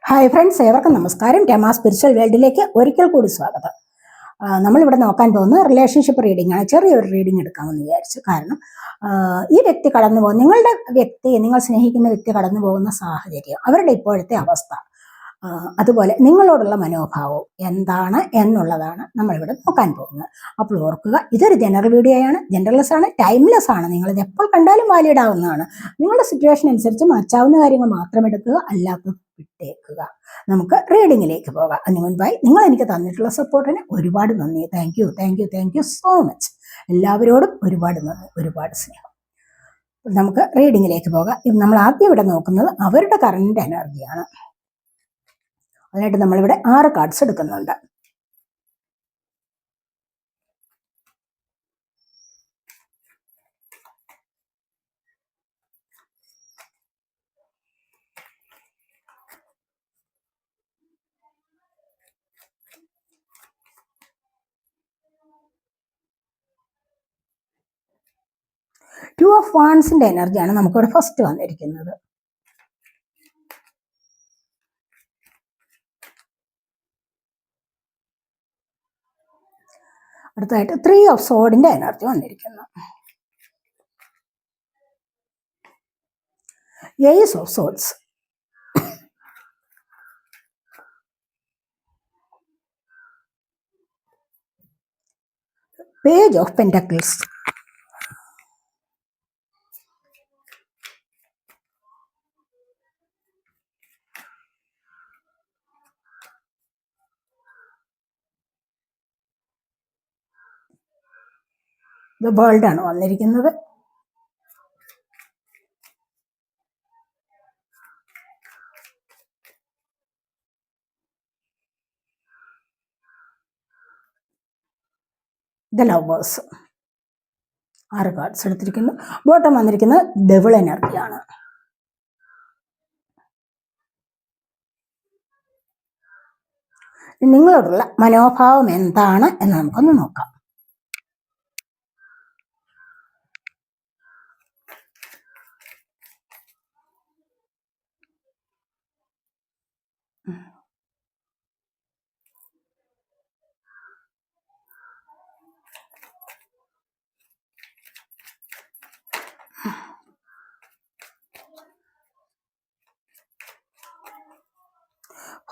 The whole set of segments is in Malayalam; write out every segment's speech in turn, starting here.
ഹായ് ഫ്രണ്ട്സ്, ഏവർക്കും നമസ്കാരം. രമ സ്പിരിച്വൽ വേൾഡിലേക്ക് ഒരിക്കൽ കൂടി സ്വാഗതം. നമ്മളിവിടെ നോക്കാൻ പോകുന്നത് റിലേഷൻഷിപ്പ് റീഡിംഗ് ആണ്. ചെറിയൊരു റീഡിംഗ് എടുക്കാമെന്ന് വിചാരിച്ചു. കാരണം ഈ വ്യക്തി കടന്നു പോകുന്ന നിങ്ങൾ സ്നേഹിക്കുന്ന വ്യക്തി കടന്നു പോകുന്ന സാഹചര്യം, അവരുടെ ഇപ്പോഴത്തെ അവസ്ഥ, അതുപോലെ നിങ്ങളോടുള്ള മനോഭാവം എന്താണ് എന്നുള്ളതാണ് നമ്മളിവിടെ നോക്കാൻ പോകുന്നത്. അപ്പോൾ ഓർക്കുക, ഇതൊരു ജനറൽ വീഡിയോ ആണ്, ജനറൽലെസ് ആണ്, ടൈംലെസ് ആണ്. നിങ്ങളിത് എപ്പോൾ കണ്ടാലും വാലിഡ് ആവുന്നതാണ്. നിങ്ങളുടെ സിറ്റുവേഷൻ അനുസരിച്ച് മാറ്റാവുന്ന കാര്യങ്ങൾ മാത്രം എടുക്കുക, അല്ലാത്തത് വിട്ടേക്കുക. നമുക്ക് റീഡിങ്ങിലേക്ക് പോകാം. അതിന് മുൻപായി നിങ്ങൾ എനിക്ക് തന്നിട്ടുള്ള സപ്പോർട്ടിന് ഒരുപാട് നന്ദി. Thank you so much. എല്ലാവരോടും ഒരുപാട് നന്ദി, ഒരുപാട് സ്നേഹം. നമുക്ക് റീഡിങ്ങിലേക്ക് പോകാം. നമ്മൾ ആദ്യം ഇവിടെ നോക്കുന്നത് അവരുടെ കറണ്ട് എനർജിയാണ്. അതിനായിട്ട് നമ്മളിവിടെ 6 കാർഡ്സ് എടുക്കുന്നുണ്ട്. ടു ഓഫ് വാൻസിന്റെ എനർജിയാണ് നമുക്കിവിടെ ഫസ്റ്റ് വന്നിരിക്കുന്നത്. അടുത്തതായിട്ട് 3 ഓഫ് സോഡിന്റെ എനർജി വന്നിരിക്കുന്നു. Ace of swords, page of pentacles, the world ആണ് വന്നിരിക്കുന്നത്. ദ ലവേഴ്സ്, 6 കാർഡ്സ് എടുത്തിരിക്കുന്നു. ബോട്ടം വന്നിരിക്കുന്നത് ഡെവിൾ എനർജിയാണ്. നിങ്ങളോടുള്ള മനോഭാവം എന്താണ് എന്ന് നമുക്കൊന്ന് നോക്കാം.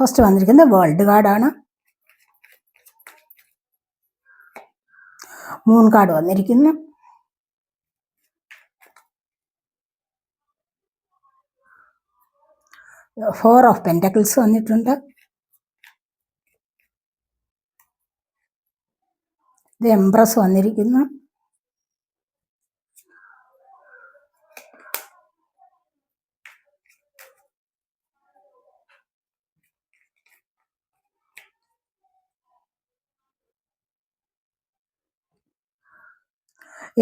ഫസ്റ്റ് വന്നിരിക്കുന്നത് വേൾഡ് കാർഡാണ്. മൂൺ കാർഡ് വന്നിരിക്കുന്നു. ഫോർ ഓഫ് പെന്റക്കിൾസ് വന്നിട്ടുണ്ട്. ദ എംപ്രസ് വന്നിരിക്കുന്നു.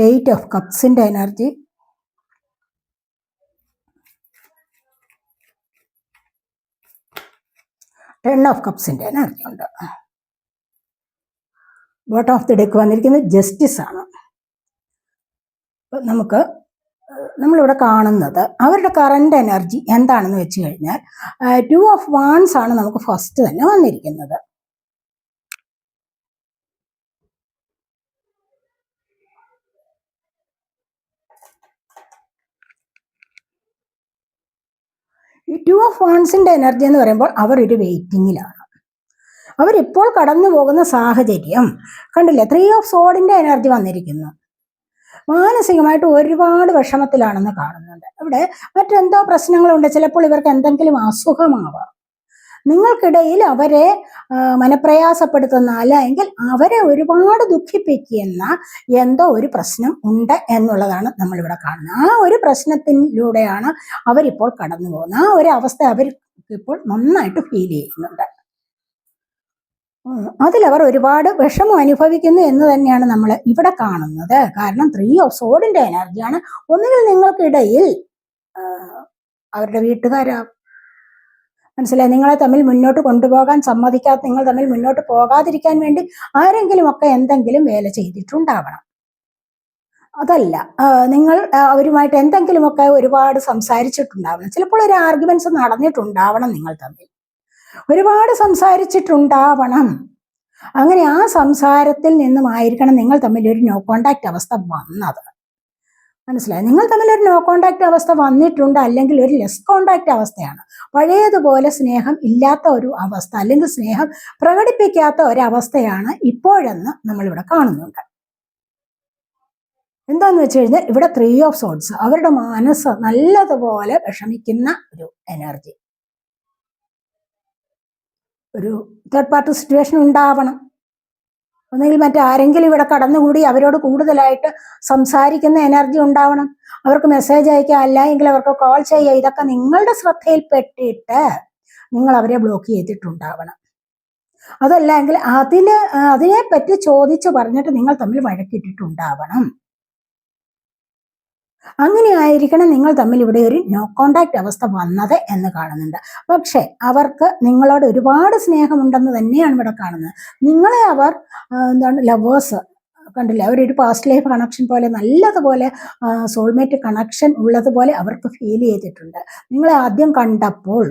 എയ്റ്റ് ഓഫ് കപ്സിന്റെ എനർജി, ടെൻ ഓഫ് കപ്സിന്റെ എനർജി ഉണ്ട്. ബോട്ടം ഓഫ് ദി ഡെക്ക് വന്നിരിക്കുന്നത് ജസ്റ്റിസ് ആണ്. നമ്മളിവിടെ കാണുന്നത് അവരുടെ കറണ്ട് എനർജി എന്താണെന്ന് വെച്ച് കഴിഞ്ഞാൽ 2 ഓഫ് വാൻസ് ആണ് നമുക്ക് ഫസ്റ്റ് തന്നെ വന്നിരിക്കുന്നത്. ഈ 2 ഓഫ് വാൻസിന്റെ എനർജി എന്ന് പറയുമ്പോൾ അവരൊരു വെയിറ്റിങ്ങിലാണ്. അവരിപ്പോൾ കടന്നു പോകുന്ന സാഹചര്യം കണ്ടില്ലേ, 3 ഓഫ് സോഡിന്റെ എനർജി വന്നിരിക്കുന്നു. മാനസികമായിട്ട് ഒരുപാട് വിഷമത്തിലാണെന്ന് കാണുന്നുണ്ട്. ഇവിടെ മറ്റെന്തോ പ്രശ്നങ്ങളുണ്ട്. ചിലപ്പോൾ ഇവർക്ക് എന്തെങ്കിലും അസുഖമാവാം. നിങ്ങൾക്കിടയിൽ അവരെ മനപ്രയാസപ്പെടുത്തുന്ന, അല്ലെങ്കിൽ അവരെ ഒരുപാട് ദുഃഖിപ്പിക്കുന്ന എന്തോ ഒരു പ്രശ്നം ഉണ്ട് എന്നുള്ളതാണ് നമ്മളിവിടെ കാണുന്നത്. ആ ഒരു പ്രശ്നത്തിലൂടെയാണ് അവരിപ്പോൾ കടന്നു പോകുന്നത്. ആ ഒരു അവസ്ഥ അവർക്കിപ്പോൾ നന്നായിട്ട് ഫീൽ ചെയ്യുന്നുണ്ട്. അതിലവർ ഒരുപാട് വിഷമം അനുഭവിക്കുന്നു എന്ന് തന്നെയാണ് നമ്മൾ ഇവിടെ കാണുന്നത്. കാരണം 3 ഓഫ് സോഡിന്റെ എനർജിയാണ്. ഒന്നുകിൽ നിങ്ങൾക്കിടയിൽ അവരുടെ വീട്ടുകാരാ, മനസ്സിലായി, നിങ്ങളെ തമ്മിൽ മുന്നോട്ട് കൊണ്ടുപോകാൻ സമ്മതിക്കാത്ത, നിങ്ങൾ തമ്മിൽ മുന്നോട്ട് പോകാതിരിക്കാൻ വേണ്ടി ആരെങ്കിലും ഒക്കെ എന്തെങ്കിലും വേല ചെയ്തിട്ടുണ്ടാവണം. അതല്ല, നിങ്ങൾ അവരുമായിട്ട് എന്തെങ്കിലുമൊക്കെ ഒരുപാട് സംസാരിച്ചിട്ടുണ്ടാവണം. ചിലപ്പോൾ ഒരു ആർഗ്യുമെന്റ്സ് നടന്നിട്ടുണ്ടാവണം നിങ്ങൾ തമ്മിൽ. ഒരുപാട് സംസാരിച്ചിട്ടുണ്ടാവണം. അങ്ങനെ ആ സംസാരത്തിൽ നിന്നുമായിരിക്കണം നിങ്ങൾ തമ്മിൽ ഒരു നോ കോണ്ടാക്ട് അവസ്ഥ വന്നത്. മനസ്സിലായി? നിങ്ങൾ തമ്മിൽ ഒരു നോ കോണ്ടാക്ട് അവസ്ഥ വന്നിട്ടുണ്ട്, അല്ലെങ്കിൽ ഒരു ലെസ് കോണ്ടാക്ട് അവസ്ഥയാണ്. പഴയതുപോലെ സ്നേഹം ഇല്ലാത്ത ഒരു അവസ്ഥ, അല്ലെങ്കിൽ സ്നേഹം പ്രകടിപ്പിക്കാത്ത ഒരവസ്ഥയാണ് ഇപ്പോഴെന്ന് നമ്മളിവിടെ കാണുന്നുണ്ട്. എന്താന്ന് വെച്ച് കഴിഞ്ഞാൽ ഇവിടെ 3 ഓഫ് സോഡ്സ്, അവരുടെ മനസ്സ് നല്ലതുപോലെ വിഷമിക്കുന്ന ഒരു എനർജി. ഒരു തേർഡ് പാർട്ടി സിറ്റുവേഷൻ ഉണ്ടാവണം. ഒന്നുകിൽ മറ്റാരെങ്കിലും ഇവിടെ കടന്നുകൂടി അവരോട് കൂടുതലായിട്ട് സംസാരിക്കുന്ന എനർജി ഉണ്ടാവണം. അവർക്ക് മെസ്സേജ് അയക്കുക, അല്ല എങ്കിൽ അവർക്ക് കോൾ ചെയ്യുക. ഇതൊക്കെ നിങ്ങളുടെ ശ്രദ്ധയിൽപ്പെട്ടിട്ട് നിങ്ങൾ അവരെ ബ്ലോക്ക് ചെയ്തിട്ടുണ്ടാവണം. അതല്ലെങ്കിൽ അതിനെപ്പറ്റി ചോദിച്ചു പറഞ്ഞിട്ട് നിങ്ങൾ തമ്മിൽ വഴക്കിട്ടിട്ടുണ്ടാവണം. അങ്ങനെ ആയിരിക്കണം നിങ്ങൾ തമ്മിൽ ഇവിടെ ഒരു നോ കോണ്ടാക്ട് അവസ്ഥ വന്നത് എന്ന് കാണുന്നുണ്ട്. പക്ഷെ അവർക്ക് നിങ്ങളോട് ഒരുപാട് സ്നേഹമുണ്ടെന്ന് തന്നെയാണ് ഇവിടെ കാണുന്നത്. നിങ്ങളെ അവർ ലവേഴ്സ് കണ്ടില്ല, അവരൊരു പാസ്റ്റ് ലൈഫ് കണക്ഷൻ പോലെ നല്ലതുപോലെ സോൾമേറ്റ് കണക്ഷൻ ഉള്ളതുപോലെ അവർക്ക് ഫീൽ ചെയ്തിട്ടുണ്ട്. നിങ്ങളെ ആദ്യം കണ്ടപ്പോൾ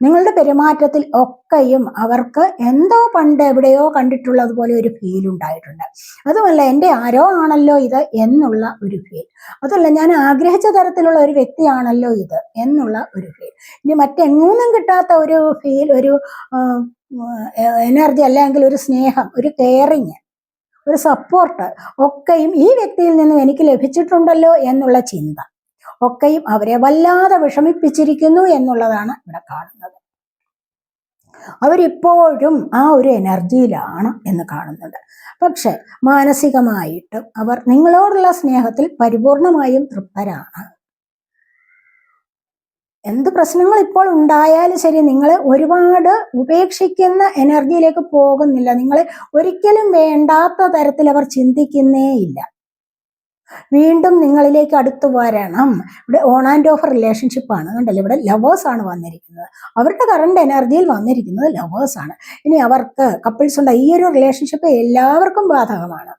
നിങ്ങളുടെ പെരുമാറ്റത്തിൽ ഒക്കെയും അവർക്ക് എന്തോ പണ്ട് എവിടെയോ കണ്ടിട്ടുള്ളതുപോലെ ഒരു ഫീൽ ഉണ്ടായിട്ടുണ്ട്. അതുമല്ല, എൻ്റെ ആരോ ആണല്ലോ ഇത് എന്നുള്ള ഒരു ഫീൽ. അതല്ല, ഞാൻ ആഗ്രഹിച്ച തരത്തിലുള്ള ഒരു വ്യക്തിയാണല്ലോ ഇത് എന്നുള്ള ഒരു ഫീൽ. ഇനി മറ്റെങ്ങൊന്നും കിട്ടാത്ത ഒരു ഫീൽ, ഒരു എനർജി, അല്ലെങ്കിൽ ഒരു സ്നേഹം, ഒരു കെയറിങ്, ഒരു സപ്പോർട്ട് ഒക്കെയും ഈ വ്യക്തിയിൽ നിന്നും എനിക്ക് ലഭിച്ചിട്ടുണ്ടല്ലോ എന്നുള്ള ചിന്ത ഒക്കെയും അവരെ വല്ലാതെ വിഷമിപ്പിച്ചിരിക്കുന്നു എന്നുള്ളതാണ് ഇവിടെ കാണുന്നത്. അവരിപ്പോഴും ആ ഒരു എനർജിയിലാണ് എന്ന് കാണുന്നുണ്ട്. പക്ഷെ മാനസികമായിട്ടും അവർ നിങ്ങളോടുള്ള സ്നേഹത്തിൽ പരിപൂർണമായും തൃപ്തരാണ്. എന്ത് പ്രശ്നങ്ങൾ ഇപ്പോൾ ഉണ്ടായാലും ശരി, നിങ്ങളെ ഒരുപാട് ഉപേക്ഷിക്കുന്ന എനർജിയിലേക്ക് പോകുന്നില്ല. നിങ്ങളെ ഒരിക്കലും വേണ്ടാത്ത തരത്തിൽ അവർ ചിന്തിക്കുന്നേ ഇല്ല. വീണ്ടും നിങ്ങളിലേക്ക് അടുത്ത് വരണം. ഇവിടെ ഓൺ ആൻഡ് ഓഫ് റിലേഷൻഷിപ്പാണ്. കണ്ടല്ലോ, ഇവിടെ ലവേഴ്സാണ് വന്നിരിക്കുന്നത്. അവരുടെ കറണ്ട് എനർജിയിൽ വന്നിരിക്കുന്നത് ലവേഴ്സാണ്. ഇനി അവർക്ക് കപ്പിൾസ് ഉണ്ട്. ഈ ഒരു റിലേഷൻഷിപ്പ് എല്ലാവർക്കും ബാധകമാണ്.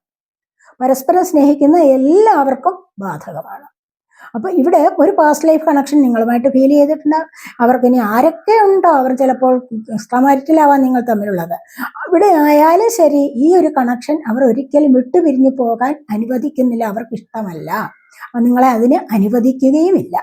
പരസ്പരം സ്നേഹിക്കുന്ന എല്ലാവർക്കും ബാധകമാണ്. അപ്പൊ ഇവിടെ ഒരു പാസ്റ്റ് ലൈഫ് കണക്ഷൻ നിങ്ങളുമായിട്ട് ഫീൽ ചെയ്തിട്ടുണ്ട്. അവർക്ക് ഇനി ആരൊക്കെ ഉണ്ടോ, അവർ ചിലപ്പോൾ എക്സ്ട്രാമാരിറ്റലാവാൻ നിങ്ങൾ തമ്മിലുള്ളത്. അവിടെ ആയാലും ശരി, ഈ ഒരു കണക്ഷൻ അവർ ഒരിക്കലും വിട്ടുപിരിഞ്ഞു പോകാൻ അനുവദിക്കുന്നില്ല. അവർക്ക് ഇഷ്ടമല്ല, നിങ്ങളെ അതിന് അനുവദിക്കുകയുമില്ല.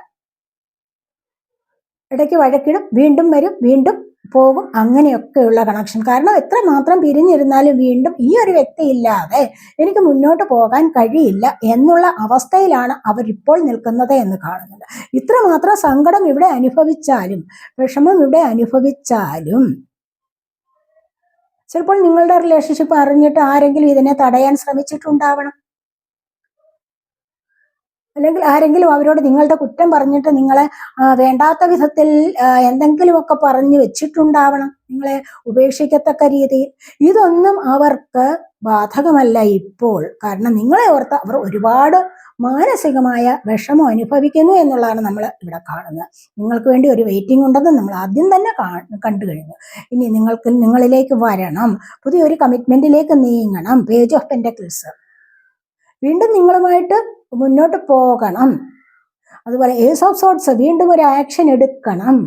ഇടയ്ക്ക് വഴക്കിടും, വീണ്ടും വരും, വീണ്ടും പോകും, അങ്ങനെയൊക്കെയുള്ള കണക്ഷൻ. കാരണം എത്ര മാത്രം പിരിഞ്ഞിരുന്നാലും വീണ്ടും ഈ ഒരു വ്യക്തി ഇല്ലാതെ എനിക്ക് മുന്നോട്ട് പോകാൻ കഴിയില്ല എന്നുള്ള അവസ്ഥയിലാണ് അവരിപ്പോൾ നിൽക്കുന്നത് എന്ന് കാണുന്നുണ്ട്. ഇത്രമാത്രം സങ്കടം ഇവിടെ അനുഭവിച്ചാലും, വിഷമം ഇവിടെ അനുഭവിച്ചാലും, ചിലപ്പോൾ നിങ്ങളുടെ റിലേഷൻഷിപ്പ് അറിഞ്ഞിട്ട് ആരെങ്കിലും ഇതിനെ തടയാൻ ശ്രമിച്ചിട്ടുണ്ടാവണം. അല്ലെങ്കിൽ ആരെങ്കിലും അവരോട് നിങ്ങളുടെ കുറ്റം പറഞ്ഞിട്ട് നിങ്ങളെ വേണ്ടാത്ത വിധത്തിൽ എന്തെങ്കിലുമൊക്കെ പറഞ്ഞു വെച്ചിട്ടുണ്ടാവണം, നിങ്ങളെ ഉപേക്ഷിക്കത്തക്ക രീതിയിൽ. ഇതൊന്നും അവർക്ക് ബാധകമല്ല ഇപ്പോൾ. കാരണം നിങ്ങളെ ഓർത്ത് അവർ ഒരുപാട് മാനസികമായ വിഷമം അനുഭവിക്കുന്നു എന്നുള്ളതാണ് നമ്മൾ ഇവിടെ കാണുന്നത്. നിങ്ങൾക്ക് വേണ്ടി ഒരു വെയിറ്റിംഗ് ഉണ്ടെന്ന് നമ്മൾ ആദ്യം തന്നെ കണ്ടു കഴിഞ്ഞു. ഇനി നിങ്ങളിലേക്ക് വരണം, പുതിയൊരു കമ്മിറ്റ്മെന്റിലേക്ക് നീങ്ങണം. പേജ് ഓഫ് പെന്റക്കിൾസ്, വീണ്ടും നിങ്ങളുമായിട്ട് മുന്നോട്ട് പോകണം. അതുപോലെ ഏസ് ഓഫ് സോർട്സ്, വീണ്ടും ഒരു ആക്ഷൻ എടുക്കണം.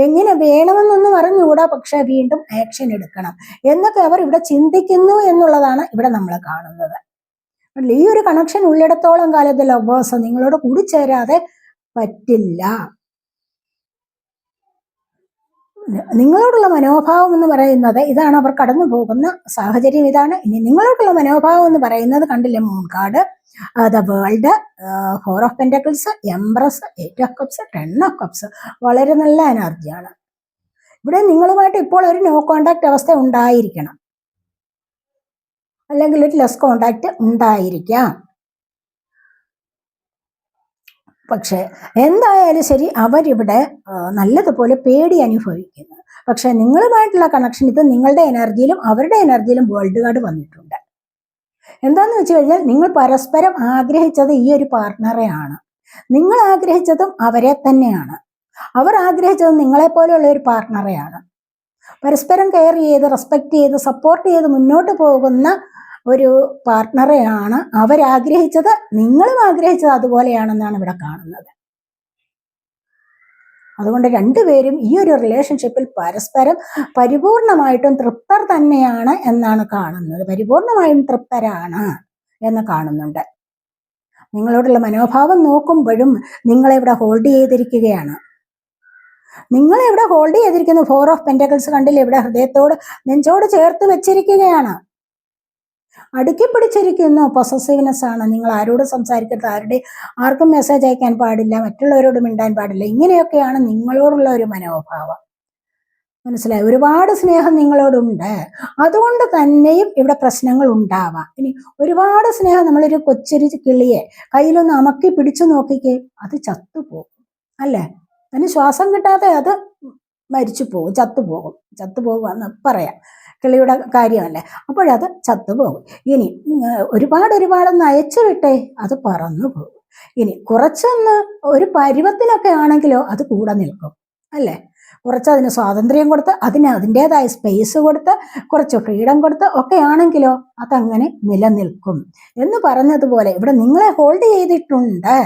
എങ്ങനെ വേണമെന്നൊന്നും അറിഞ്ഞുകൂടാ, പക്ഷെ വീണ്ടും ആക്ഷൻ എടുക്കണം എന്നൊക്കെ അവർ ഇവിടെ ചിന്തിക്കുന്നു എന്നുള്ളതാണ് ഇവിടെ നമ്മൾ കാണുന്നത്. ഈ ഒരു കണക്ഷൻ ഉള്ളിടത്തോളം കാലത്ത് ലവേഴ്സ് നിങ്ങളോട് കൂടിച്ചേരാതെ പറ്റില്ല. നിങ്ങളോടുള്ള മനോഭാവം എന്ന് പറയുന്നത് ഇതാണ്. അവർ കടന്നു പോകുന്ന സാഹചര്യം ഇതാണ്. ഇനി നിങ്ങളോടുള്ള മനോഭാവം എന്ന് പറയുന്നത് കണ്ടില്ലേ, moon card, the world, 4 of pentacles, empress, 8 of cups, 10 of cups. വളരെ നല്ല എനർജിയാണ്. ഇവിടെ നിങ്ങളുമായിട്ട് ഇപ്പോൾ ഒരു നോ കോണ്ടാക്ട് അവസ്ഥ ഉണ്ടായിരിക്കണം, അല്ലെങ്കിൽ ഒരു ലെസ് കോണ്ടാക്ട് ഉണ്ടായിരിക്കാം. പക്ഷെ എന്തായാലും ശരി, അവരിവിടെ നല്ലതുപോലെ പേടി അനുഭവിക്കുന്നു. പക്ഷെ നിങ്ങളുമായിട്ടുള്ള കണക്ഷൻ, ഇത് നിങ്ങളുടെ എനർജിയിലും അവരുടെ എനർജിയിലും വേൾഡ് കാർഡ് വന്നിട്ടുണ്ട്. എന്താന്ന് വെച്ച് കഴിഞ്ഞാൽ, നിങ്ങൾ പരസ്പരം ആഗ്രഹിച്ചത് ഈ ഒരു പാർട്ട്ണറെയാണ്. നിങ്ങൾ ആഗ്രഹിച്ചതും അവരെ തന്നെയാണ്. അവർ ആഗ്രഹിച്ചത് നിങ്ങളെപ്പോലെയുള്ള ഒരു പാർട്ട്ണറെയാണ്. പരസ്പരം കെയർ ചെയ്ത്, റെസ്പെക്ട് ചെയ്ത്, സപ്പോർട്ട് ചെയ്ത് മുന്നോട്ട് പോകുന്ന ഒരു പാർട്ട്ണറെയാണ് അവരാഗ്രഹിച്ചത്. നിങ്ങളും ആഗ്രഹിച്ചത് അതുപോലെയാണെന്നാണ് ഇവിടെ കാണുന്നത്. അതുകൊണ്ട് രണ്ടുപേരും ഈ ഒരു റിലേഷൻഷിപ്പിൽ പരസ്പരം പരിപൂർണമായിട്ടും തൃപ്തർ തന്നെയാണ് എന്നാണ് കാണുന്നത്. പരിപൂർണമായും തൃപ്തരാണ് എന്ന് കാണുന്നുണ്ട്. നിങ്ങളോടുള്ള മനോഭാവം നോക്കുമ്പോഴും നിങ്ങളെ ഇവിടെ ഹോൾഡ് ചെയ്തിരിക്കുകയാണ്. നിങ്ങളെ ഇവിടെ ഹോൾഡ് ചെയ്തിരിക്കുന്നു. 4 ഓഫ് പെന്റക്കിൾസ് കണ്ടില്ലേ, ഇവിടെ ഹൃദയത്തോട് നെഞ്ചോട് ചേർത്ത് വെച്ചിരിക്കുകയാണ്, അടുക്കി പിടിച്ചിരിക്കുന്നു. പൊസസീവ്നെസ് ആണ്. നിങ്ങൾ ആരോടും സംസാരിക്കരുത്, ആർക്കും മെസ്സേജ് അയക്കാൻ പാടില്ല, മറ്റുള്ളവരോട് മിണ്ടാൻ പാടില്ല. ഇങ്ങനെയൊക്കെയാണ് നിങ്ങളോടുള്ള ഒരു മനോഭാവം. മനസ്സിലായി? ഒരുപാട് സ്നേഹം നിങ്ങളോടുണ്ട്. അതുകൊണ്ട് തന്നെയും ഇവിടെ പ്രശ്നങ്ങൾ ഉണ്ടാവാം. ഇനി ഒരുപാട് സ്നേഹം, നമ്മളൊരു കൊച്ചൊരു കിളിയെ കയ്യിലൊന്ന് അമക്കി പിടിച്ചു നോക്കിക്കേ, അത് ചത്തുപോകും അല്ലേ? അതിന് ശ്വാസം കിട്ടാതെ അത് മരിച്ചു പോകും, ചത്തുപോകുമെന്ന് പറയാം. കിളിയുടെ കാര്യമല്ലേ, അപ്പോഴത് ചത്തുപോകും. ഇനി ഒരുപാടൊന്ന് അയച്ചു വിട്ടേ, അത് പറന്നു പോകും. ഇനി കുറച്ചൊന്ന് ഒരു പരുവത്തിനൊക്കെ ആണെങ്കിലോ അത് കൂടെ നിൽക്കും അല്ലേ? കുറച്ച് അതിന് സ്വാതന്ത്ര്യം കൊടുത്ത്, അതിന് അതിൻ്റെതായ സ്പേസ് കൊടുത്ത്, കുറച്ച് ഫ്രീഡം കൊടുത്ത് ഒക്കെ ആണെങ്കിലോ അതങ്ങനെ നിലനിൽക്കും എന്ന് പറഞ്ഞതുപോലെ ഇവിടെ നിങ്ങളെ ഹോൾഡ് ചെയ്തിട്ടുണ്ട്.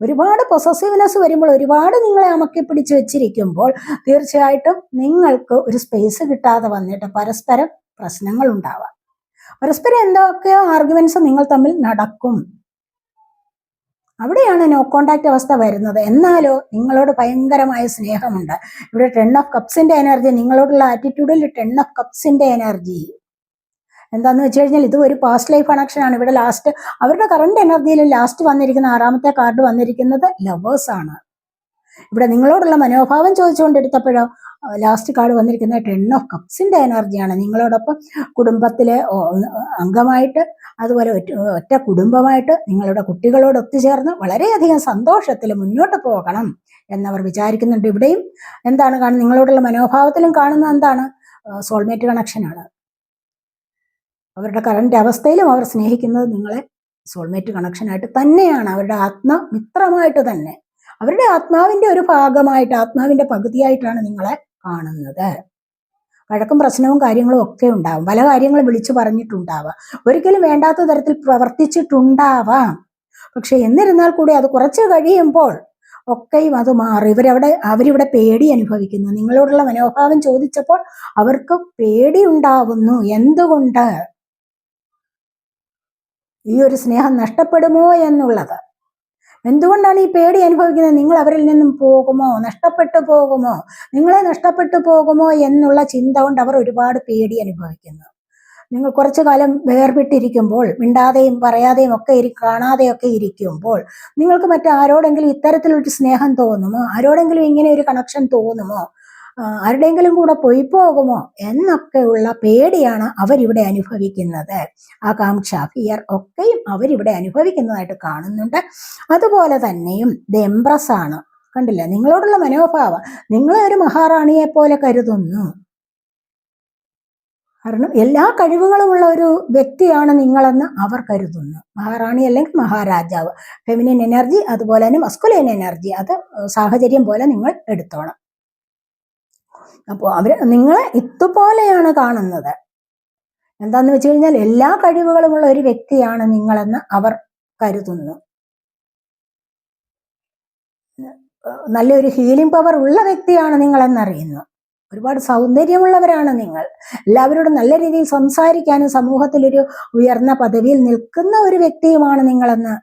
ഒരുപാട് പൊസസീവ്നെസ് വരുമ്പോൾ, ഒരുപാട് നിങ്ങളെ അമക്കി പിടിച്ച് വെച്ചിരിക്കുമ്പോൾ തീർച്ചയായിട്ടും നിങ്ങൾക്ക് ഒരു സ്പേസ് കിട്ടാതെ വന്നിട്ട് പരസ്പരം പ്രശ്നങ്ങൾ ഉണ്ടാവാം. പരസ്പരം എന്തൊക്കെയോ ആർഗ്യുമെന്റ്സ് നിങ്ങൾ തമ്മിൽ നടക്കും. അവിടെയാണ് നോ കോണ്ടാക്ട് അവസ്ഥ വരുന്നത്. എന്നാലോ നിങ്ങളോട് ഭയങ്കരമായ സ്നേഹമുണ്ട്. ഇവിടെ 10 ഓഫ് കപ്സിന്റെ എനർജി, നിങ്ങളോടുള്ള ആറ്റിറ്റ്യൂഡിൽ 10 ഓഫ് കപ്സിന്റെ എനർജി എന്താന്ന് വെച്ച് കഴിഞ്ഞാൽ ഇത് ഒരു പാസ്റ്റ് ലൈഫ് കണക്ഷൻ ആണ്. ഇവിടെ ലാസ്റ്റ് അവരുടെ കറണ്ട് എനർജിയിൽ ലാസ്റ്റ് വന്നിരിക്കുന്ന 6ാമത്തെ കാർഡ് വന്നിരിക്കുന്നത് ലവേഴ്സ് ആണ്. ഇവിടെ നിങ്ങളോടുള്ള മനോഭാവം ചോദിച്ചുകൊണ്ടെടുത്തപ്പോഴോ ലാസ്റ്റ് കാർഡ് വന്നിരിക്കുന്നത് 10 ഓഫ് കപ്സിന്റെ എനർജിയാണ്. നിങ്ങളോടൊപ്പം കുടുംബത്തിലെ അംഗമായിട്ട്, അതുപോലെ ഒറ്റ കുടുംബമായിട്ട് നിങ്ങളുടെ കുട്ടികളോട് ഒത്തുചേർന്ന് വളരെയധികം സന്തോഷത്തിൽ മുന്നോട്ട് പോകണം എന്നവർ വിചാരിക്കുന്നുണ്ട്. ഇവിടെയും എന്താണ് കാണുന്നത്, നിങ്ങളോടുള്ള മനോഭാവത്തിലും കാണുന്നത് എന്താണ്, സോൾമേറ്റ് കണക്ഷനാണ്. അവരുടെ കറണ്ട് അവസ്ഥയിലും അവർ സ്നേഹിക്കുന്നത് നിങ്ങളെ സോൾമേറ്റ് കണക്ഷനായിട്ട് തന്നെയാണ്, അവരുടെ ആത്മമിത്രമായിട്ട് തന്നെ, അവരുടെ ആത്മാവിന്റെ ഒരു ഭാഗമായിട്ട്, ആത്മാവിന്റെ പകുതിയായിട്ടാണ് നിങ്ങളെ കാണുന്നത്. വഴക്കും പ്രശ്നവും കാര്യങ്ങളും ഒക്കെ ഉണ്ടാവും, പല കാര്യങ്ങളും വിളിച്ചു പറഞ്ഞിട്ടുണ്ടാവാം, ഒരിക്കലും വേണ്ടാത്ത തരത്തിൽ പ്രവർത്തിച്ചിട്ടുണ്ടാവാം. പക്ഷെ എന്നിരുന്നാൽ കൂടി അത് കുറച്ച് കഴിയുമ്പോൾ ഒക്കെയും അത് മാറി. അവരിവിടെ പേടി അനുഭവിക്കുന്നു. നിങ്ങളോടുള്ള മനോഭാവം ചോദിച്ചപ്പോൾ അവർക്ക് പേടി ഉണ്ടാവുന്നു. എന്തുകൊണ്ട്? ഈ ഒരു സ്നേഹം നഷ്ടപ്പെടുമോ എന്നുള്ളത്. എന്തുകൊണ്ടാണ് ഈ പേടി അനുഭവിക്കുന്നത്? നിങ്ങൾ അവരിൽ നിന്നും പോകുമോ, നഷ്ടപ്പെട്ടു പോകുമോ, നിങ്ങളെ നഷ്ടപ്പെട്ടു പോകുമോ എന്നുള്ള ചിന്ത കൊണ്ട് അവർ ഒരുപാട് പേടി അനുഭവിക്കുന്നു. നിങ്ങൾ കുറച്ചു കാലം വേർപെട്ടിരിക്കുമ്പോൾ, മിണ്ടാതെയും പറയാതെയും ഒക്കെ കാണാതെയൊക്കെ ഇരിക്കുമ്പോൾ നിങ്ങൾക്ക് മറ്റാരോടെങ്കിലും ഇത്തരത്തിലൊരു സ്നേഹം തോന്നുമോ, ആരോടെങ്കിലും ഇങ്ങനെ ഒരു കണക്ഷൻ തോന്നുമോ, ആരുടെയെങ്കിലും കൂടെ പോയി പോകുമോ എന്നൊക്കെയുള്ള പേടിയാണ് അവരിവിടെ അനുഭവിക്കുന്നത്. ആകാംക്ഷ, ഫിയർ ഒക്കെയും അവരിവിടെ അനുഭവിക്കുന്നതായിട്ട് കാണുന്നുണ്ട്. അതുപോലെ തന്നെയും എംപ്രസ് ആണ്. കണ്ടില്ല, നിങ്ങളോടുള്ള മനോഭാവം, നിങ്ങളെ ഒരു മഹാറാണിയെ പോലെ കരുതുന്നു. കാരണം എല്ലാ കഴിവുകളുമുള്ള ഒരു വ്യക്തിയാണ് നിങ്ങളെന്ന് അവർ കരുതുന്നു. മഹാറാണി അല്ലെങ്കിൽ മഹാരാജാവ്, ഫെമിനിൻ എനർജി, അതുപോലെ തന്നെ മസ്കുലിൻ എനർജി, അത് സാഹചര്യം പോലെ നിങ്ങൾ എടുത്തോണം. അപ്പോൾ നിങ്ങളെ ഇതുപോലെയാണ് കാണുന്നത്. എന്താന്ന് വെച്ച് കഴിഞ്ഞാൽ എല്ലാ കഴിവുകളുമുള്ള ഒരു വ്യക്തിയാണ് നിങ്ങളെന്ന് അവർ കരുതുന്നു. നല്ലൊരു ഹീലിംഗ് പവർ ഉള്ള വ്യക്തിയാണ് നിങ്ങളെന്നറിയുന്നു. ഒരുപാട് സൗന്ദര്യമുള്ളവരാണ് നിങ്ങൾ. എല്ലാവരോടും നല്ല രീതിയിൽ സംസാരിക്കാനും സമൂഹത്തിലൊരു ഉയർന്ന പദവിയിൽ നിൽക്കുന്ന ഒരു വ്യക്തിയുമാണ് നിങ്ങളെന്ന്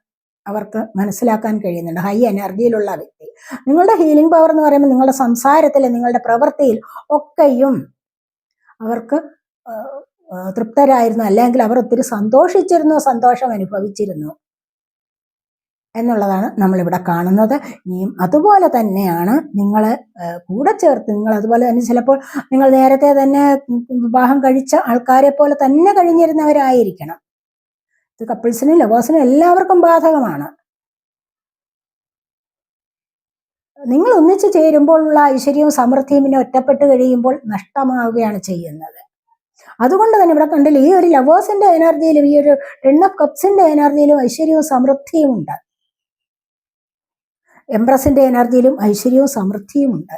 അവർക്ക് മനസ്സിലാക്കാൻ കഴിയുന്നുണ്ട്. ഹൈ എനർജിയിലുള്ള വ്യക്തി. നിങ്ങളുടെ ഹീലിംഗ് പവർ എന്ന് പറയുമ്പോൾ നിങ്ങളുടെ സംസാരത്തിൽ, നിങ്ങളുടെ പ്രവൃത്തിയിൽ ഒക്കെയും അവർക്ക് തൃപ്തരായിരുന്നു, അല്ലെങ്കിൽ അവർ ഒത്തിരി സന്തോഷിച്ചിരുന്നു, സന്തോഷം അനുഭവിച്ചിരുന്നു എന്നുള്ളതാണ് നമ്മളിവിടെ കാണുന്നത്. ഇനിയും അതുപോലെ തന്നെയാണ് നിങ്ങൾ കൂടെ ചേർത്ത്, നിങ്ങൾ അതുപോലെ തന്നെ ചിലപ്പോൾ നിങ്ങൾ നേരത്തെ തന്നെ വിവാഹം കഴിച്ച ആൾക്കാരെ പോലെ തന്നെ കഴിഞ്ഞിരുന്നവരായിരിക്കണം. ഇത് കപ്പിൾസിനും ലവേഴ്സിനും എല്ലാവർക്കും ബാധകമാണ്. നിങ്ങൾ ഒന്നിച്ചു ചേരുമ്പോഴുള്ള ഐശ്വര്യവും സമൃദ്ധിയും പിന്നെ ഒറ്റപ്പെട്ട് കഴിയുമ്പോൾ നഷ്ടമാവുകയാണ് ചെയ്യുന്നത്. അതുകൊണ്ട് തന്നെ ഇവിടെ കണ്ടില്ല, ഈ ഒരു ലവേഴ്സിന്റെ എനർജിയിലും ഈ ഒരു 10 ഓഫ് കപ്സിന്റെ എനർജിയിലും ഐശ്വര്യവും സമൃദ്ധിയും ഉണ്ട്. എംപ്രസിന്റെ എനർജിയിലും ഐശ്വര്യവും സമൃദ്ധിയും ഉണ്ട്.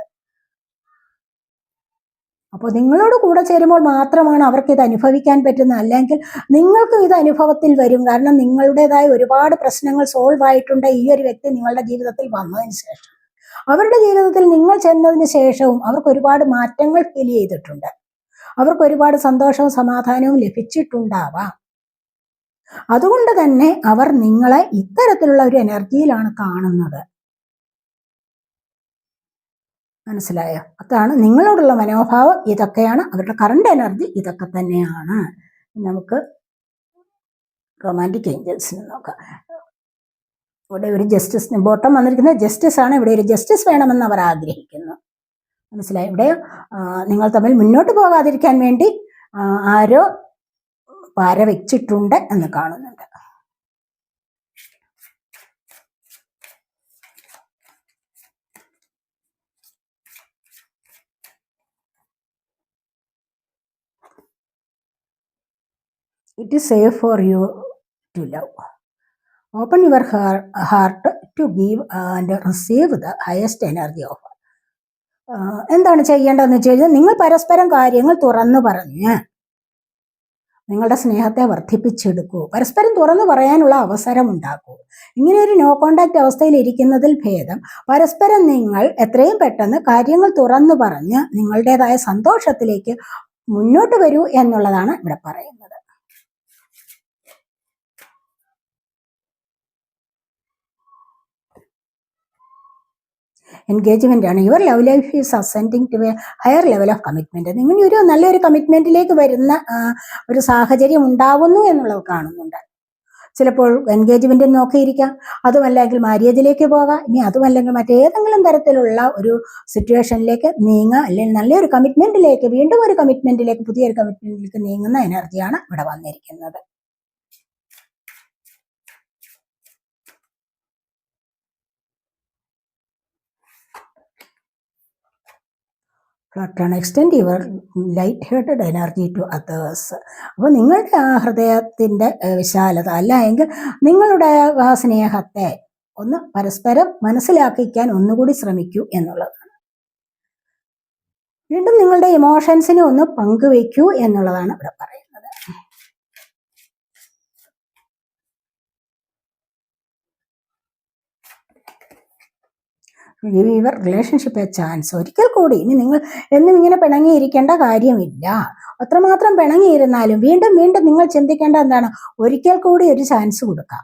അപ്പോൾ നിങ്ങളോട് കൂടെ ചേരുമ്പോൾ മാത്രമാണ് അവർക്ക് ഇത് അനുഭവിക്കാൻ പറ്റുന്നത്. അല്ലെങ്കിൽ നിങ്ങൾക്കും ഇത് അനുഭവത്തിൽ വരും. കാരണം നിങ്ങളുടേതായ ഒരുപാട് പ്രശ്നങ്ങൾ സോൾവ് ആയിട്ടുണ്ട് ഈ ഒരു വ്യക്തി നിങ്ങളുടെ ജീവിതത്തിൽ വന്നതിന് ശേഷം. അവരുടെ ജീവിതത്തിൽ നിങ്ങൾ ചെന്നതിന് ശേഷവും അവർക്ക് ഒരുപാട് മാറ്റങ്ങൾ ഫീൽ ചെയ്തിട്ടുണ്ട്. അവർക്ക് ഒരുപാട് സന്തോഷവും സമാധാനവും ലഭിച്ചിട്ടുണ്ടാവാം. അതുകൊണ്ട് തന്നെ അവർ നിങ്ങളെ ഇത്തരത്തിലുള്ള ഒരു എനർജിയിലാണ് കാണുന്നത്. മനസ്സിലായോ? അതാണ് നിങ്ങളോടുള്ള മനോഭാവം. ഇതൊക്കെയാണ് അവരുടെ കറണ്ട് എനർജി. ഇതൊക്കെ തന്നെയാണ്. നമുക്ക് റൊമാൻറ്റിക് ഏഞ്ചൽസിന് നോക്കാം. ഇവിടെ ഒരു ജസ്റ്റിസ് ബോട്ടം വന്നിരിക്കുന്നത് ജസ്റ്റിസ് ആണ്. ഇവിടെ ഒരു ജസ്റ്റിസ് വേണമെന്ന് അവർ ആഗ്രഹിക്കുന്നു. മനസ്സിലായി? ഇവിടെ നിങ്ങൾ തമ്മിൽ മുന്നോട്ട് പോകാതിരിക്കാൻ വേണ്ടി ആരോ പാര വെച്ചിട്ടുണ്ട് എന്ന് കാണുന്നുണ്ട്. It is safe for you to love. Open your heart to give and receive the highest energy of. എന്താണ് ചെയ്യേണ്ടതെന്ന് വെച്ച് കഴിഞ്ഞാൽ നിങ്ങൾ പരസ്പരം കാര്യങ്ങൾ തുറന്നു പറഞ്ഞ് നിങ്ങളുടെ സ്നേഹത്തെ വർദ്ധിപ്പിച്ചെടുക്കൂ. പരസ്പരം തുറന്നു പറയാനുള്ള അവസരം ഉണ്ടാക്കൂ. ഇങ്ങനെ ഒരു നോ കോണ്ടാക്ട് അവസ്ഥയിൽ ഇരിക്കുന്നതിൽ ഭേദം പരസ്പരം നിങ്ങൾ എത്രയും പെട്ടെന്ന് കാര്യങ്ങൾ തുറന്നു പറഞ്ഞ് നിങ്ങളുടേതായ സന്തോഷത്തിലേക്ക് മുന്നോട്ട് വരൂ എന്നുള്ളതാണ് ഇവിടെ പറയുന്നത്. എൻഗേജ്മെന്റ് ആണ്. Your love life is ascending to a higher level of commitment. നിങ്ങൾ ഒരു നല്ലൊരു കമ്മിറ്റ്മെന്റിലേക്ക് വരുന്ന ഒരു സാഹചര്യം ഉണ്ടാവുന്നു എന്നുള്ളത് കാണുന്നുണ്ട്. ചിലപ്പോൾ എൻഗേജ്മെന്റ് നോക്കിയിരിക്കാം, അതുമല്ലെങ്കിൽ മാര്യേജിലേക്ക് പോകാം, ഇനി അതുമല്ലെങ്കിൽ മറ്റേതെങ്കിലും തരത്തിലുള്ള ഒരു സിറ്റുവേഷനിലേക്ക് നീങ്ങുക, അല്ലെങ്കിൽ നല്ലൊരു കമ്മിറ്റ്മെന്റിലേക്ക്, വീണ്ടും ഒരു കമ്മിറ്റ്മെന്റിലേക്ക്, പുതിയൊരു കമ്മിറ്റ്മെന്റിലേക്ക് നീങ്ങുന്ന എനർജിയാണ് ഇവിടെ വന്നിരിക്കുന്നത്. ഫ്ലർട്ട് ആണ്. Extend your light hearted energy to others. അപ്പോൾ നിങ്ങളുടെ ആ ഹൃദയത്തിൻ്റെ വിശാലത, അല്ല എങ്കിൽ നിങ്ങളുടെ ആ സ്നേഹത്തെ ഒന്ന് പരസ്പരം മനസ്സിലാക്കിക്കാൻ ഒന്നുകൂടി ശ്രമിക്കൂ എന്നുള്ളതാണ്. വീണ്ടും നിങ്ങളുടെ ഇമോഷൻസിനെ ഒന്ന് പങ്കുവയ്ക്കൂ എന്നുള്ളതാണ് ഇവിടെ പറയുന്നത്. Give your relationship A chance. ഒരിക്കൽ കൂടി ഇനി നിങ്ങൾ എന്നും ഇങ്ങനെ പിണങ്ങിയിരിക്കേണ്ട കാര്യമില്ല. അത്രമാത്രം പിണങ്ങിയിരുന്നാലും വീണ്ടും വീണ്ടും നിങ്ങൾ ചിന്തിക്കേണ്ട എന്താണ്, ഒരിക്കൽ കൂടി ഒരു ചാൻസ് കൊടുക്കാം.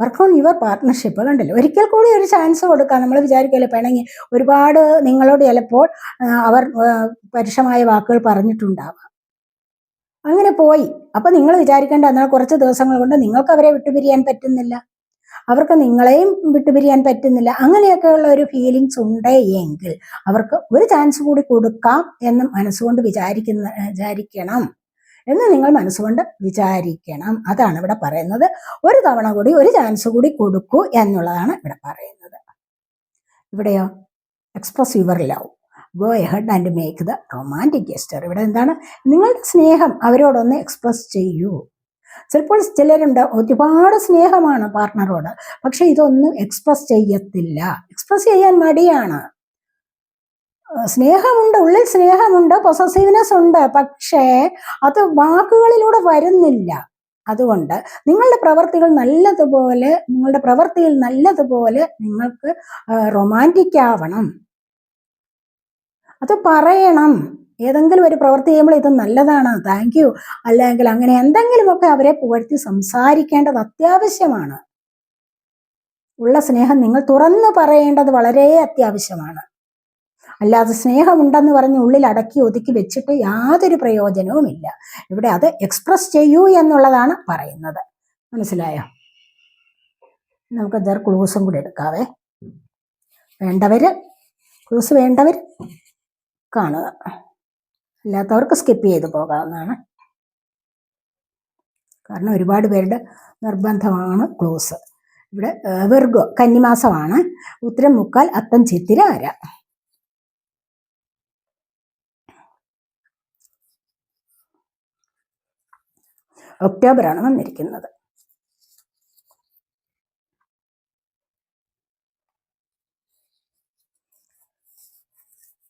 Work on your partnership. കണ്ടല്ലോ, ഒരിക്കൽ കൂടി ഒരു ചാൻസ് കൊടുക്കാം. നമ്മൾ വിചാരിക്കല്ലോ പിണങ്ങി ഒരുപാട് നിങ്ങളോട് ചിലപ്പോൾ അവർ പരുഷമായ വാക്കുകൾ പറഞ്ഞിട്ടുണ്ടാവാം, അങ്ങനെ പോയി. അപ്പൊ നിങ്ങൾ വിചാരിക്കേണ്ട എന്നാൽ കുറച്ച് ദിവസങ്ങൾ കൊണ്ട് നിങ്ങൾക്ക് അവരെ വിട്ടുപിരിയാൻ പറ്റുന്നില്ല, അവർക്ക് നിങ്ങളെയും വിട്ടുപിരിയാൻ പറ്റുന്നില്ല. അങ്ങനെയൊക്കെയുള്ള ഒരു ഫീലിങ്സ് ഉണ്ട് എങ്കിൽ അവർക്ക് ഒരു ചാൻസ് കൂടി കൊടുക്കാം എന്ന് മനസ്സുകൊണ്ട് വിചാരിക്കണം എന്ന് നിങ്ങൾ മനസ്സുകൊണ്ട് വിചാരിക്കണം. അതാണ് ഇവിടെ പറയുന്നത്. ഒരു തവണ കൂടി ഒരു ചാൻസ് കൂടി കൊടുക്കൂ എന്നുള്ളതാണ് ഇവിടെ പറയുന്നത്. ഇവിടെയോ express your love, go ahead and make the romantic ഗെസ്റ്റർ. ഇവിടെ എന്താണ്, നിങ്ങളുടെ സ്നേഹം അവരോടൊന്ന് എക്സ്പ്രസ് ചെയ്യൂ. ചിലപ്പോൾ ചിലരുണ്ട് ഒരുപാട് സ്നേഹമാണ് പാർട്ട്ണറോട്, പക്ഷെ ഇതൊന്നും എക്സ്പ്രസ് ചെയ്യത്തില്ല, എക്സ്പ്രസ് ചെയ്യാൻ മടിയാണ്. സ്നേഹമുണ്ട്, ഉള്ളിൽ സ്നേഹമുണ്ട്, പൊസസീവ്നെസ് ഉണ്ട്, പക്ഷേ അത് വാക്കുകളിലൂടെ വരുന്നില്ല. അതുകൊണ്ട് നിങ്ങളുടെ പ്രവർത്തിയിൽ നല്ലതുപോലെ നിങ്ങൾക്ക് റൊമാൻറ്റിക് ആവണം. അത് പറയണം. ഏതെങ്കിലും ഒരു പ്രവൃത്തി ചെയ്യുമ്പോൾ ഇത് നല്ലതാണ്, താങ്ക് യു, അല്ലെങ്കിൽ അങ്ങനെ എന്തെങ്കിലുമൊക്കെ അവരെ പുകഴ്ത്തി സംസാരിക്കേണ്ടത് അത്യാവശ്യമാണ്. ഉള്ള സ്നേഹം നിങ്ങൾ തുറന്നു പറയേണ്ടത് വളരെ അത്യാവശ്യമാണ്. അല്ലാതെ സ്നേഹമുണ്ടെന്ന് പറഞ്ഞ് ഉള്ളിൽ അടക്കി ഒതുക്കി വെച്ചിട്ട് യാതൊരു പ്രയോജനവുമില്ല. ഇവിടെ അത് എക്സ്പ്രസ് ചെയ്യൂ എന്നുള്ളതാണ് പറയുന്നത്. മനസ്സിലായോ? നമുക്ക് ക്ലൂസും കൂടി എടുക്കാവേ. ക്ലൂസ് വേണ്ടവർ കാണുക, അല്ലാത്തവർക്ക് സ്കിപ്പ് ചെയ്ത് പോകാവുന്നതാണ്. കാരണം ഒരുപാട് പേരുടെ നിർബന്ധമാണ് ക്ലൂസ്. ഇവിടെ വിർഗോ കന്നിമാസമാണ്. ഉത്തരം മുക്കാൽ, അത്തം ചിത്തിര, അര. ഒക്ടോബറാണ് വന്നിരിക്കുന്നത്.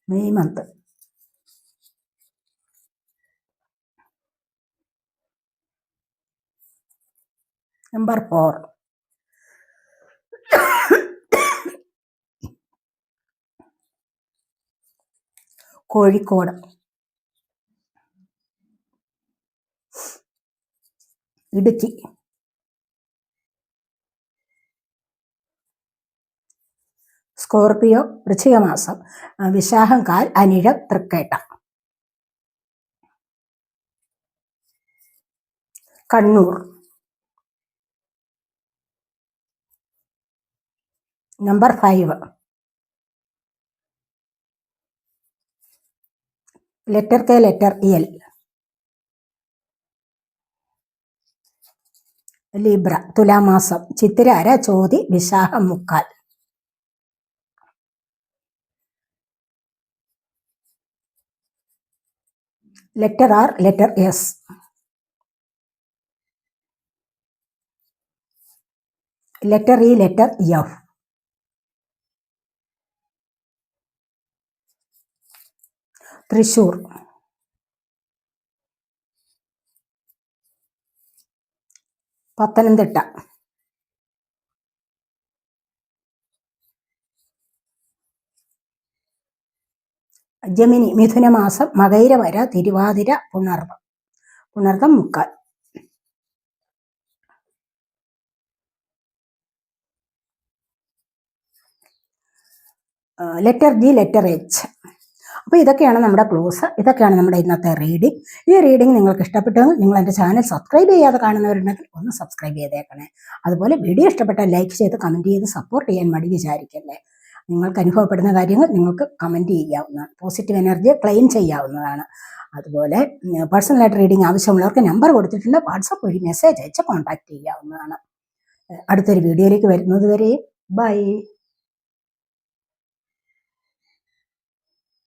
May month. Number 4. Kozhikode, Idukki, Scorpio വൃശ്ചികമാസം, വിശാഖം കാൽ, Anizham Thrikketta. Kannur. Number 5. Letter K, letter L. Libra തുലാമാസം, ചിത്തിര അര, ചോതി, വിശാഖം മുക്കാൽ. Letter R, letter S. Letter E, letter F. Thrissur. Pathanamthitta. Gemini മിഥുനമാസം, മകൈരവര, തിരുവാതിര, പുണർദം. പുണർദം മുക്കാൽ. Letter G, letter H. അപ്പോൾ ഇതൊക്കെയാണ് നമ്മുടെ ക്ലോസ്, ഇതൊക്കെയാണ് നമ്മുടെ ഇന്നത്തെ റീഡിംഗ്. ഈ റീഡിംഗ് നിങ്ങൾക്ക് ഇഷ്ടപ്പെട്ടെങ്കിൽ നിങ്ങൾ എൻ്റെ ചാനൽ സബ്സ്ക്രൈബ് ചെയ്യാതെ കാണുന്നവരുണ്ടെങ്കിൽ ഒന്ന് സബ്സ്ക്രൈബ് ചെയ്തേക്കണേ. അതുപോലെ വീഡിയോ ഇഷ്ടപ്പെട്ടാൽ ലൈക്ക് ചെയ്ത് കമൻറ്റ് ചെയ്ത് സപ്പോർട്ട് ചെയ്യാൻ മടി വിചാരിക്കല്ലേ. നിങ്ങൾക്ക് അനുഭവപ്പെടുന്ന കാര്യങ്ങൾ നിങ്ങൾക്ക് കമൻറ്റ് ചെയ്യാവുന്നതാണ്. പോസിറ്റീവ് എനർജിയെ ക്ലെയിം ചെയ്യാവുന്നതാണ്. അതുപോലെ പേഴ്സണലായിട്ട് റീഡിംഗ് ആവശ്യമുള്ളവർക്ക് നമ്പർ കൊടുത്തിട്ടുണ്ട്, വാട്സപ്പ് വഴി മെസ്സേജ് അയച്ച് കോൺടാക്റ്റ് ചെയ്യാവുന്നതാണ്. അടുത്തൊരു വീഡിയോയിലേക്ക് വരുന്നത് വരെ ബൈ.